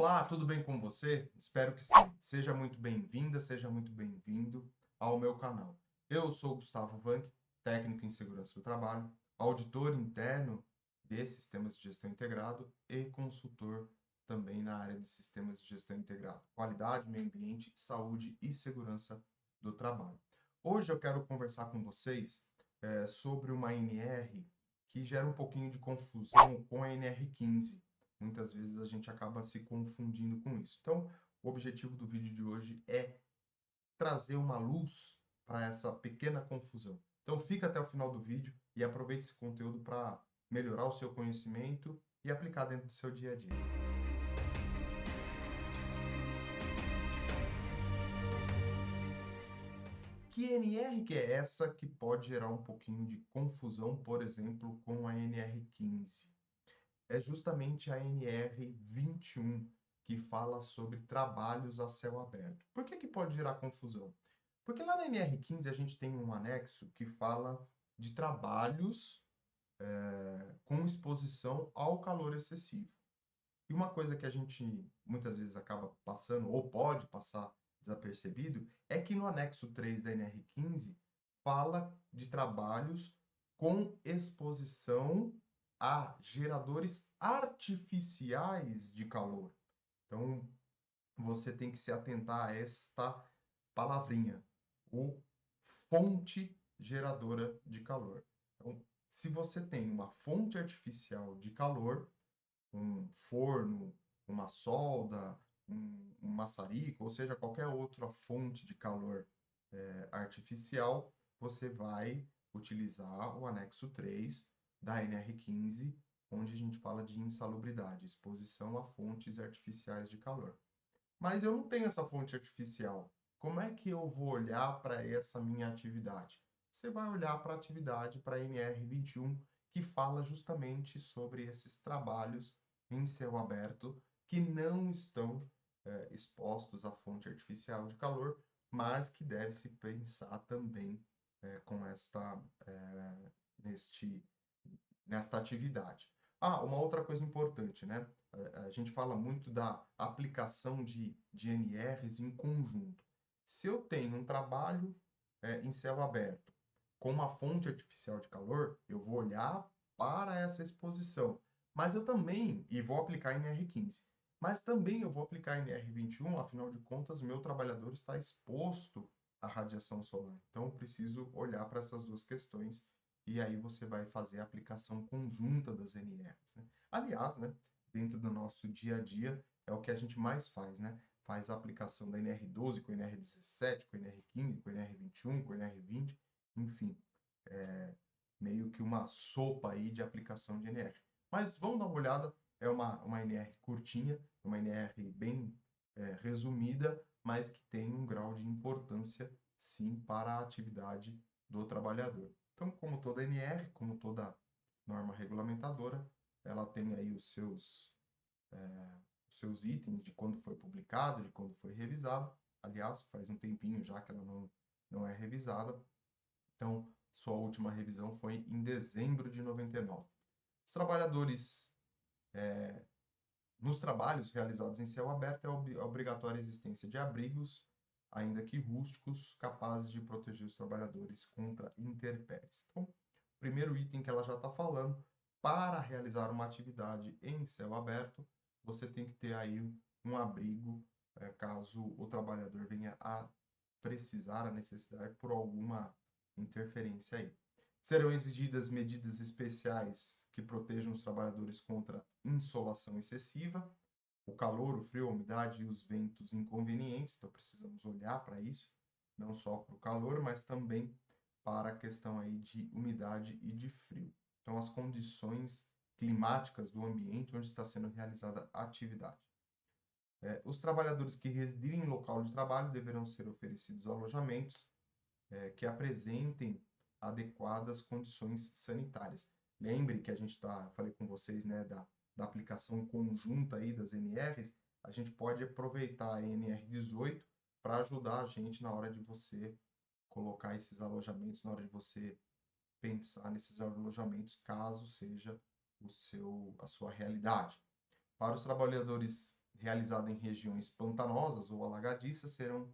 Olá, tudo bem com você? Espero que sim. Seja muito bem-vinda, seja muito bem-vindo ao meu canal. Eu sou Gustavo Vanck, técnico em segurança do trabalho, auditor interno de sistemas de gestão integrado e consultor também na área de sistemas de gestão integrado, qualidade, meio ambiente, saúde e segurança do trabalho. Hoje eu quero conversar com vocês sobre uma NR que gera um pouquinho de confusão com a NR15. Muitas vezes a gente acaba se confundindo com isso. Então, o objetivo do vídeo de hoje é trazer uma luz para essa pequena confusão. Então, fica até o final do vídeo e aproveite esse conteúdo para melhorar o seu conhecimento e aplicar dentro do seu dia a dia. Que NR que é essa que pode gerar um pouquinho de confusão, por exemplo, com a NR15? É justamente a NR21, que fala sobre trabalhos a céu aberto. Por que que pode gerar confusão? Porque lá na NR15 a gente tem um anexo que fala de trabalhos com exposição ao calor excessivo. E uma coisa que a gente muitas vezes acaba passando, ou pode passar desapercebido, é que no anexo 3 da NR15 fala de trabalhos com exposição a geradores artificiais de calor. Então, você tem que se atentar a esta palavrinha, o fonte geradora de calor. Então, se você tem uma fonte artificial de calor, um forno, uma solda, um maçarico, ou seja, qualquer outra fonte de calor artificial, você vai utilizar o anexo 3 da NR15, onde a gente fala de insalubridade, exposição a fontes artificiais de calor. Mas eu não tenho essa fonte artificial. Como é que eu vou olhar para essa minha atividade? Você vai olhar para a atividade, para a NR21, que fala justamente sobre esses trabalhos em céu aberto que não estão expostos à fonte artificial de calor, mas que deve-se pensar também com neste, nesta atividade. Ah, uma outra coisa importante, né? A gente fala muito da aplicação de NRs em conjunto. Se eu tenho um trabalho em céu aberto com uma fonte artificial de calor, eu vou olhar para essa exposição. Mas eu também, e vou aplicar NR15, mas também eu vou aplicar NR21, afinal de contas, o meu trabalhador está exposto à radiação solar. Então, eu preciso olhar para essas duas questões e aí você vai fazer a aplicação conjunta das NRs, né? Aliás, né, dentro do nosso dia a dia, é o que a gente mais faz, né? Faz a aplicação da NR12 com NR17, com NR15, com NR21, com NR20, enfim, meio que uma sopa aí de aplicação de NR. Mas vamos dar uma olhada, é uma NR curtinha, uma NR bem resumida, mas que tem um grau de importância, sim, para a atividade do trabalhador. Então, como toda NR, como toda norma regulamentadora, ela tem aí os seus itens de quando foi publicado, de quando foi revisado. Aliás, faz um tempinho já que ela não é revisada. Então, sua última revisão foi em dezembro de 99. Os trabalhadores, nos trabalhos realizados em céu aberto, é obrigatória a existência de abrigos, ainda que rústicos, capazes de proteger os trabalhadores contra intempéries. Então, o primeiro item que ela já está falando, para realizar uma atividade em céu aberto, você tem que ter aí um abrigo, caso o trabalhador venha a precisar, a necessidade por alguma interferência aí. Serão exigidas medidas especiais que protejam os trabalhadores contra insolação excessiva, o calor, o frio, a umidade e os ventos inconvenientes. Então, precisamos olhar para isso, não só para o calor, mas também para a questão aí de umidade e de frio. Então, as condições climáticas do ambiente onde está sendo realizada a atividade. Os trabalhadores que residirem em local de trabalho deverão ser oferecidos alojamentos que apresentem adequadas condições sanitárias. Lembre que a gente falei com vocês, né, da aplicação conjunta aí das NRs, a gente pode aproveitar a NR18 para ajudar a gente na hora de você colocar esses alojamentos, na hora de você pensar nesses alojamentos, caso seja a sua realidade. Para os trabalhadores realizada em regiões pantanosas ou alagadiças, serão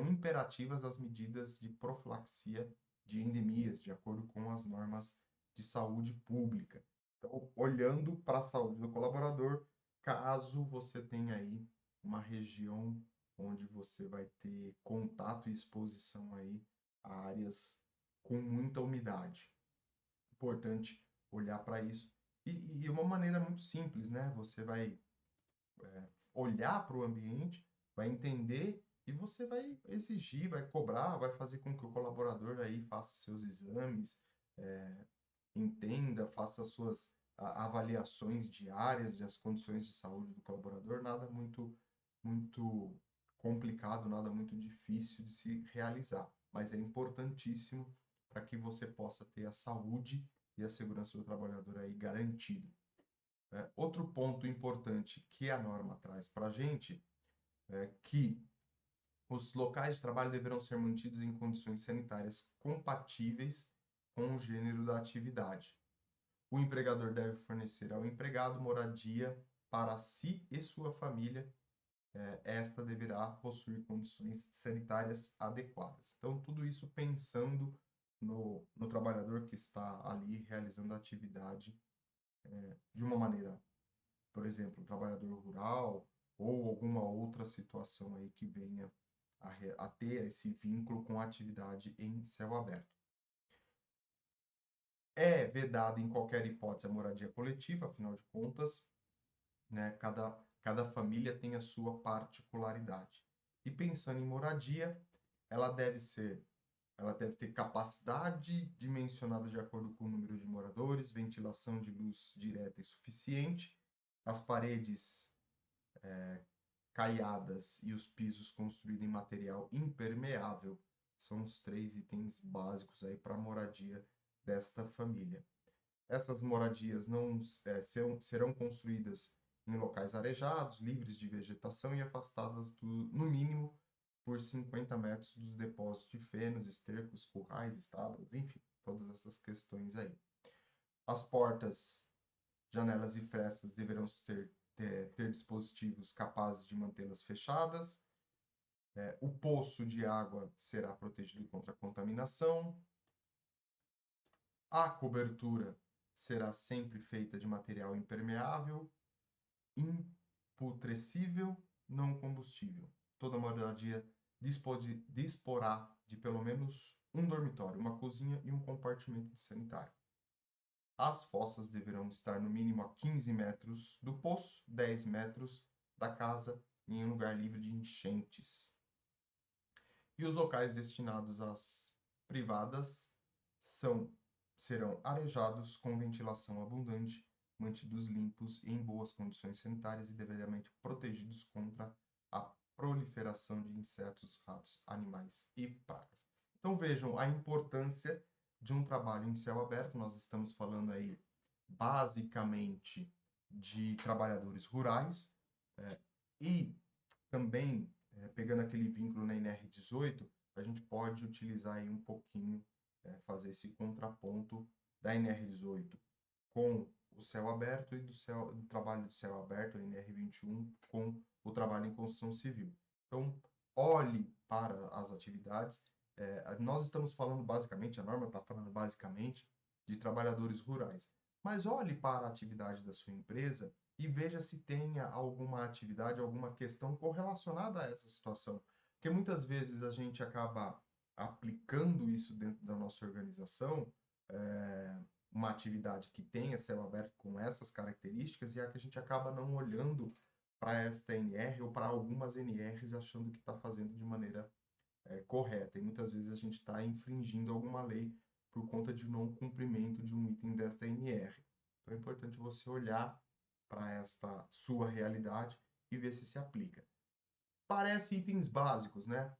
imperativas as medidas de profilaxia de endemias, de acordo com as normas de saúde pública. Então, olhando para a saúde do colaborador, caso você tenha aí uma região onde você vai ter contato e exposição aí a áreas com muita umidade. Importante olhar para isso. E uma maneira muito simples, né? Você vai olhar para o ambiente, vai entender e você vai exigir, vai cobrar, vai fazer com que o colaborador aí faça seus exames, entenda, faça as suas avaliações diárias das condições de saúde do colaborador, nada muito complicado, nada muito difícil de se realizar, mas é importantíssimo para que você possa ter a saúde e a segurança do trabalhador aí garantido. Outro ponto importante que a norma traz para a gente é que os locais de trabalho deverão ser mantidos em condições sanitárias compatíveis com o gênero da atividade. O empregador deve fornecer ao empregado moradia para si e sua família. Esta deverá possuir condições sanitárias adequadas. Então, tudo isso pensando no trabalhador que está ali realizando a atividade de uma maneira, por exemplo, um trabalhador rural ou alguma outra situação aí que venha a ter esse vínculo com a atividade em céu aberto. É vedado em qualquer hipótese a moradia coletiva, afinal de contas, né, cada família tem a sua particularidade. E pensando em moradia, ela deve ser, ela deve ter capacidade dimensionada de acordo com o número de moradores, ventilação de luz direta e suficiente, as paredes caiadas e os pisos construídos em material impermeável são os 3 itens básicos aí para a moradia desta família. Essas moradias não serão construídas em locais arejados, livres de vegetação e afastadas no mínimo por 50 metros dos depósitos de fenos, estercos, currais, estábulos, enfim, todas essas questões aí. As portas, janelas e frestas deverão ter dispositivos capazes de mantê-las fechadas. O poço de água será protegido contra contaminação. A cobertura será sempre feita de material impermeável, imputrescível, não combustível. Toda moradia disporá de pelo menos um dormitório, uma cozinha e um compartimento de sanitário. As fossas deverão estar no mínimo a 15 metros do poço, 10 metros da casa, em um lugar livre de enchentes. E os locais destinados às privadas serão arejados com ventilação abundante, mantidos limpos e em boas condições sanitárias e devidamente protegidos contra a proliferação de insetos, ratos, animais e pragas. Então vejam a importância de um trabalho em céu aberto. Nós estamos falando aí basicamente de trabalhadores rurais e também, pegando aquele vínculo na NR18, a gente pode utilizar aí um pouquinho, fazer esse contraponto da NR18 com o céu aberto e do trabalho de céu aberto, a NR21, com o trabalho em construção civil. Então, olhe para as atividades. Nós estamos falando basicamente, a norma está falando basicamente de trabalhadores rurais, mas olhe para a atividade da sua empresa e veja se tenha alguma atividade, alguma questão correlacionada a essa situação. Porque muitas vezes a gente acaba aplicando isso dentro da nossa organização, uma atividade que tenha céu aberto com essas características, e é que a gente acaba não olhando para esta NR ou para algumas NRs achando que está fazendo de maneira correta. E muitas vezes a gente está infringindo alguma lei por conta de não cumprimento de um item desta NR. Então é importante você olhar para esta sua realidade e ver se aplica. Parece itens básicos, né?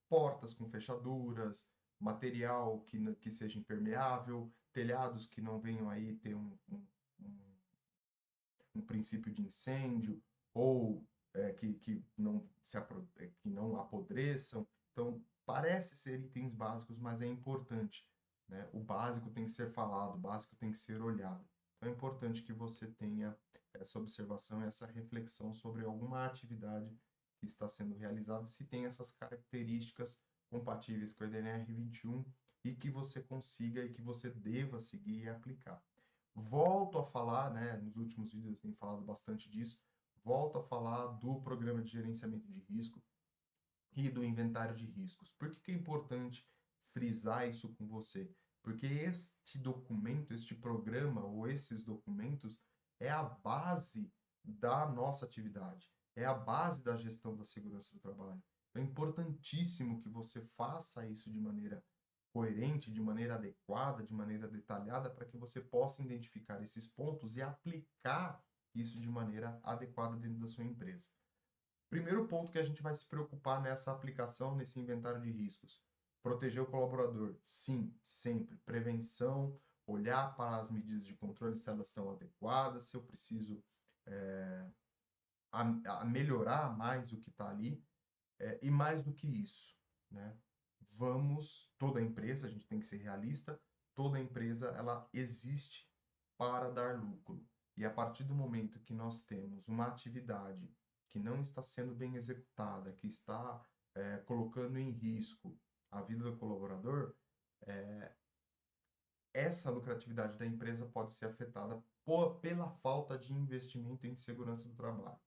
Portas com fechaduras, material que seja impermeável, telhados que não venham aí ter um princípio de incêndio, ou que não apodreçam. Então, parece ser itens básicos, mas é importante, né? O básico tem que ser falado, o básico tem que ser olhado. Então é importante que você tenha essa observação, essa reflexão sobre alguma atividade que está sendo realizada, se tem essas características compatíveis com a DNR 21 e que você consiga e que você deva seguir e aplicar. Volto a falar, né, nos últimos vídeos eu tenho falado bastante disso, volto a falar do programa de gerenciamento de risco e do inventário de riscos. Por que que é importante frisar isso com você? Porque este documento, este programa ou esses documentos é a base da nossa atividade, é a base da gestão da segurança do trabalho. É importantíssimo que você faça isso de maneira coerente, de maneira adequada, de maneira detalhada, para que você possa identificar esses pontos e aplicar isso de maneira adequada dentro da sua empresa. Primeiro ponto que a gente vai se preocupar nessa aplicação, nesse inventário de riscos. Proteger o colaborador. Sim, sempre. Prevenção, olhar para as medidas de controle, se elas estão adequadas, se eu preciso a melhorar mais o que está ali. E mais do que isso, né? Toda empresa, a gente tem que ser realista, toda empresa, ela existe para dar lucro. E a partir do momento que nós temos uma atividade que não está sendo bem executada, que está colocando em risco a vida do colaborador, essa lucratividade da empresa pode ser afetada pela falta de investimento em segurança do trabalho.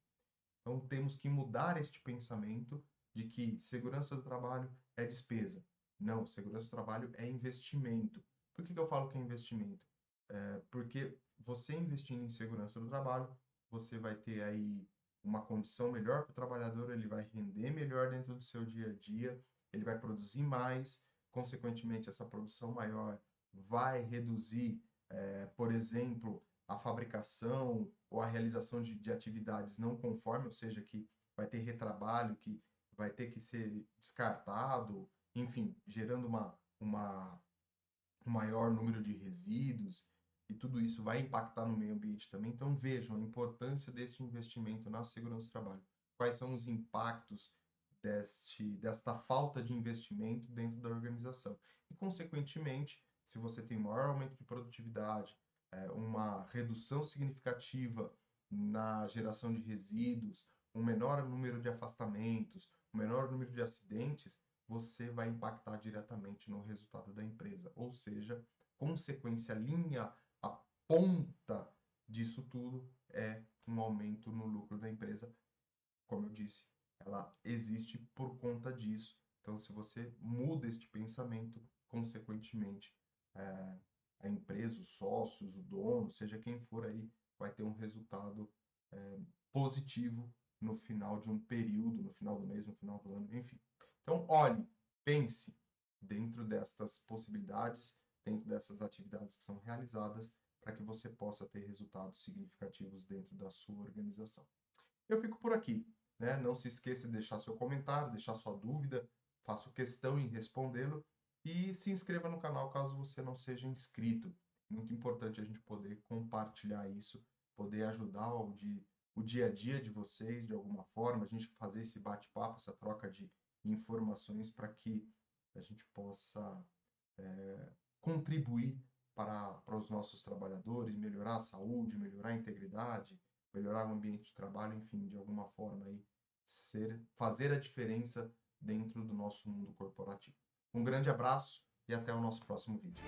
Então, temos que mudar este pensamento de que segurança do trabalho é despesa. Não, segurança do trabalho é investimento. Por que que eu falo que é investimento? Porque você investindo em segurança do trabalho, você vai ter aí uma condição melhor para o trabalhador, ele vai render melhor dentro do seu dia a dia, ele vai produzir mais, consequentemente, essa produção maior vai reduzir, por exemplo, a fabricação ou a realização de atividades não conforme, ou seja, que vai ter retrabalho, que vai ter que ser descartado, enfim, gerando um maior número de resíduos, e tudo isso vai impactar no meio ambiente também. Então, vejam a importância deste investimento na segurança do trabalho. Quais são os impactos desta falta de investimento dentro da organização. E, consequentemente, se você tem maior aumento de produtividade, uma redução significativa na geração de resíduos, um menor número de afastamentos, um menor número de acidentes, você vai impactar diretamente no resultado da empresa. Ou seja, consequência, linha, a ponta disso tudo é um aumento no lucro da empresa. Como eu disse, ela existe por conta disso. Então, se você muda este pensamento, consequentemente, a empresa, os sócios, o dono, seja quem for aí, vai ter um resultado positivo no final de um período, no final do mês, no final do ano, enfim. Então, olhe, pense dentro destas possibilidades, dentro dessas atividades que são realizadas, para que você possa ter resultados significativos dentro da sua organização. Eu fico por aqui, né? Não se esqueça de deixar seu comentário, deixar sua dúvida, faço questão em respondê-lo e se inscreva no canal caso você não seja inscrito. Muito importante a gente poder compartilhar isso, poder ajudar o dia a dia de vocês de alguma forma, a gente fazer esse bate-papo, essa troca de informações para que a gente possa contribuir para os nossos trabalhadores, melhorar a saúde, melhorar a integridade, melhorar o ambiente de trabalho, enfim, de alguma forma aí, fazer a diferença dentro do nosso mundo corporativo. Um grande abraço e até o nosso próximo vídeo.